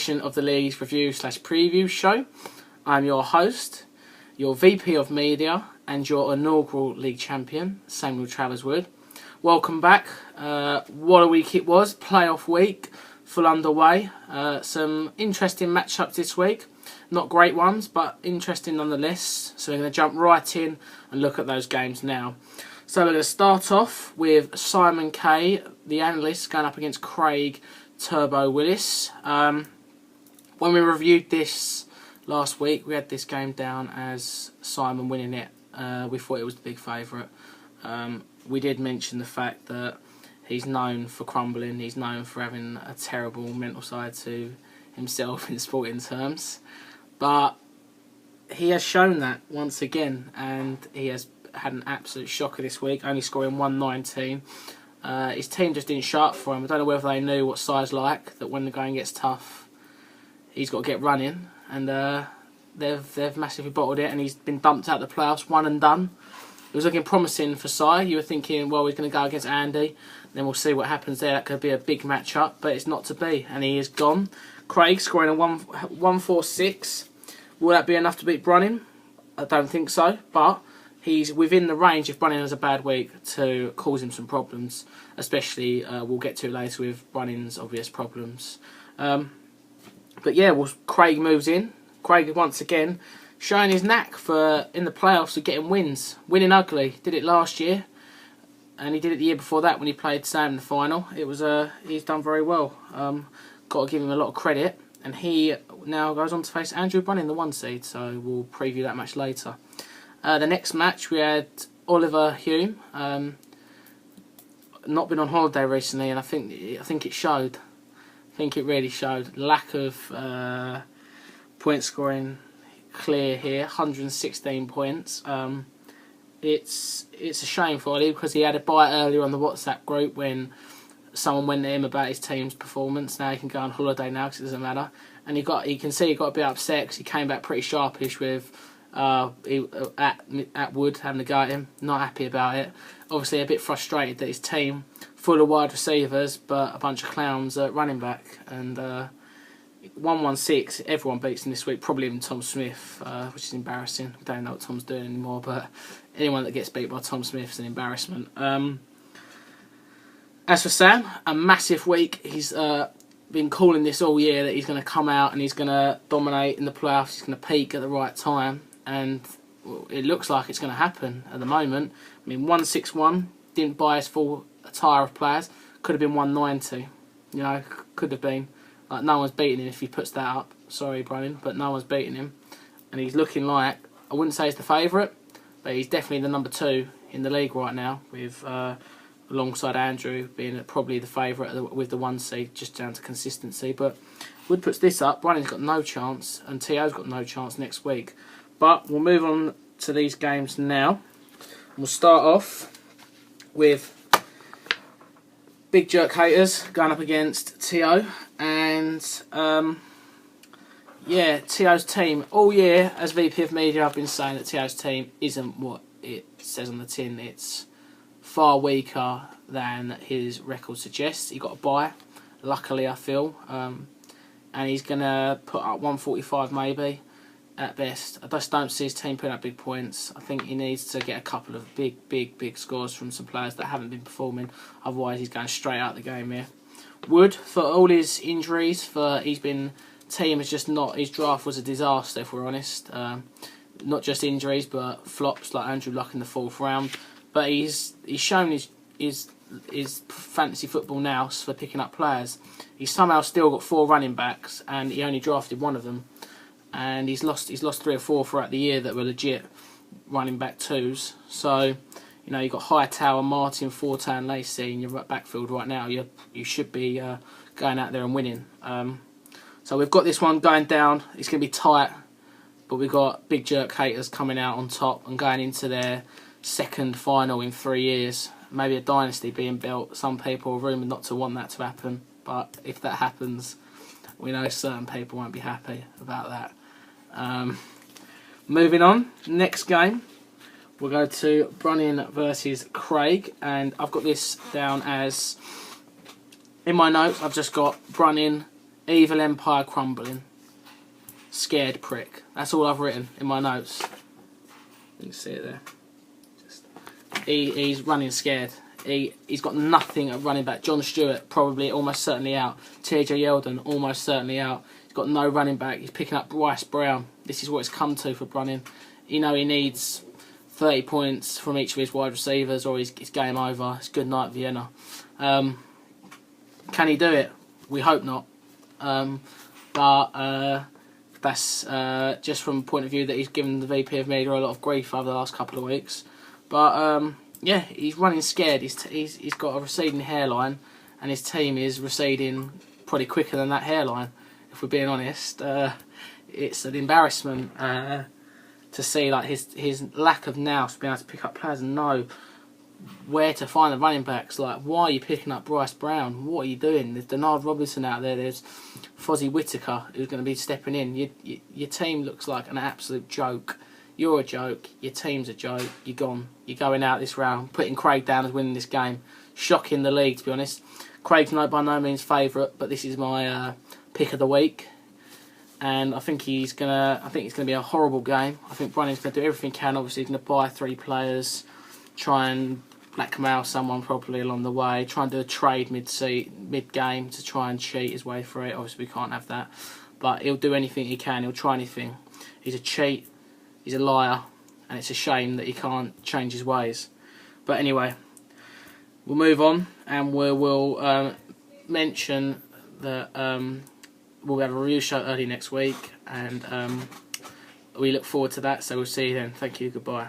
edition of the League's review / preview show. I'm your host, your VP of Media and your inaugural League Champion, Samuel Travers-Wood. Welcome back. What a week it was. Playoff week, full underway. Some interesting matchups this week. Not great ones, but interesting nonetheless. So we're going to jump right in and look at those games now. So we're going to start off with Simon Kay, the analyst, going up against Craig Turbo Willis. When we reviewed this last week, we had this game down as Simon winning it. We thought it was the big favourite. We did mention the fact that he's known for crumbling. He's known for having a terrible mental side to himself in sporting terms. But he has shown that once again, and he has had an absolute shocker this week, only scoring 119. His team just didn't show up for him. I don't know whether they knew what side's like, that when the going gets tough, he's got to get running, and they've massively bottled it, and he's been dumped out of the playoffs, one and done. It was looking promising for Si. You were thinking, well, he's going to go against Andy, then we'll see what happens there. That could be a big matchup, but it's not to be, and he is gone. Craig scoring a 146. Will that be enough to beat Brunning? I don't think so, but he's within the range if Brunning has a bad week to cause him some problems, especially we'll get to it later with Brunning's obvious problems. But yeah, well, Craig moves in. Craig once again showing his knack for in the playoffs of getting wins, winning ugly. Did it last year, and he did it the year before that when he played Sam in the final. It was he's done very well. Got to give him a lot of credit, and he now goes on to face Andrew Brunning, the 1 seed. So we'll preview that match later. The next match we had Oliver Hume. Not been on holiday recently, and I think it showed. I think it really showed. Lack of point scoring clear here. 116 points. It's a shame for Ollie because he had a bite earlier on the WhatsApp group when someone went to him about his team's performance. Now he can go on holiday now because it doesn't matter. And you can see he got a bit upset because he came back pretty sharpish with. At Wood having a go at him, not happy about it. Obviously a bit frustrated that his team full of wide receivers but a bunch of clowns at running back, and 116 everyone beats him this week, probably even Tom Smith, which is embarrassing. I don't know what Tom's doing anymore, but anyone that gets beat by Tom Smith is an embarrassment. As for Sam, a massive week. He's been calling this all year that he's going to come out and he's going to dominate in the playoffs, he's going to peak at the right time. And it looks like it's going to happen at the moment. I mean, 161 didn't buy his full attire of players. Could have been 190. You know, could have been. Like, no one's beating him if he puts that up. Sorry, Brunning, but no one's beating him. And he's looking like, I wouldn't say he's the favourite, but he's definitely the number 2 in the league right now, with alongside Andrew being probably the favourite with the 1 seed, just down to consistency. But Wood puts this up. Brunning's got no chance, and T.O.'s got no chance next week. But we'll move on to these games now. We'll start off with Big Jerk Haters going up against T.O. And yeah, T.O.'s team all year as VP of Media, I've been saying that T.O.'s team isn't what it says on the tin. It's far weaker than his record suggests. He got a bye, luckily I feel, and he's gonna put up 145 maybe. At best. I just don't see his team putting up big points. I think he needs to get a couple of big scores from some players that haven't been performing. Otherwise, he's going straight out the game here. Wood, for all his injuries, team is just not. His draft was a disaster, if we're honest. Not just injuries, but flops like Andrew Luck in the 4th round. But he's shown his fantasy football now for picking up players. He's somehow still got 4 running backs, and he only drafted 1 of them. And he's lost 3 or 4 throughout the year that were legit running back 2s. So, you know, you've got Hightower, Martin, Forte and Lacey in your backfield right now. You should be going out there and winning. So we've got this one going down. It's going to be tight. But we've got Big Jerk Haters coming out on top and going into their 2nd final in 3 years. Maybe a dynasty being built. Some people are rumoured not to want that to happen. But if that happens, we know certain people won't be happy about that. Moving on, next game we'll go to Brunning versus Craig, and I've got this down as, in my notes I've just got Brunning Evil empire crumbling. Scared prick. That's all I've written in my notes. You can see it there. He's running scared. He's got nothing at running back. John Stewart probably almost certainly out. TJ Yeldon almost certainly out. He's got no running back. He's picking up Bryce Brown. This is what it's come to for Brunning. You know he needs 30 points from each of his wide receivers or it's game over. It's good night Vienna. Can he do it? We hope not. But that's just from the point of view that he's given the VP of Media a lot of grief over the last couple of weeks. But yeah, he's running scared. He's got a receding hairline, and his team is receding probably quicker than that hairline. If we're being honest, it's an embarrassment to see like his lack of nous being able to pick up players and know where to find the running backs. Like, why are you picking up Bryce Brown? What are you doing? There's Denard Robinson out there. There's Fozzie Whitaker who's going to be stepping in. Your team looks like an absolute joke. You're a joke. Your team's a joke. You're gone. You're going out this round, putting Craig down as winning this game. Shocking the league, to be honest. Craig's by no means favourite, but this is my pick of the week. And I think it's gonna be a horrible game. I think Brunning's gonna do everything he can. Obviously, he's gonna buy 3 players, try and blackmail someone probably along the way, try and do a trade mid-game to try and cheat his way through it. Obviously, we can't have that. But he'll do anything he can. He'll try anything. He's a cheat. He's a liar. And it's a shame that he can't change his ways. But anyway, we'll move on and we'll mention that we'll have a review show early next week. And we look forward to that. So we'll see you then. Thank you. Goodbye.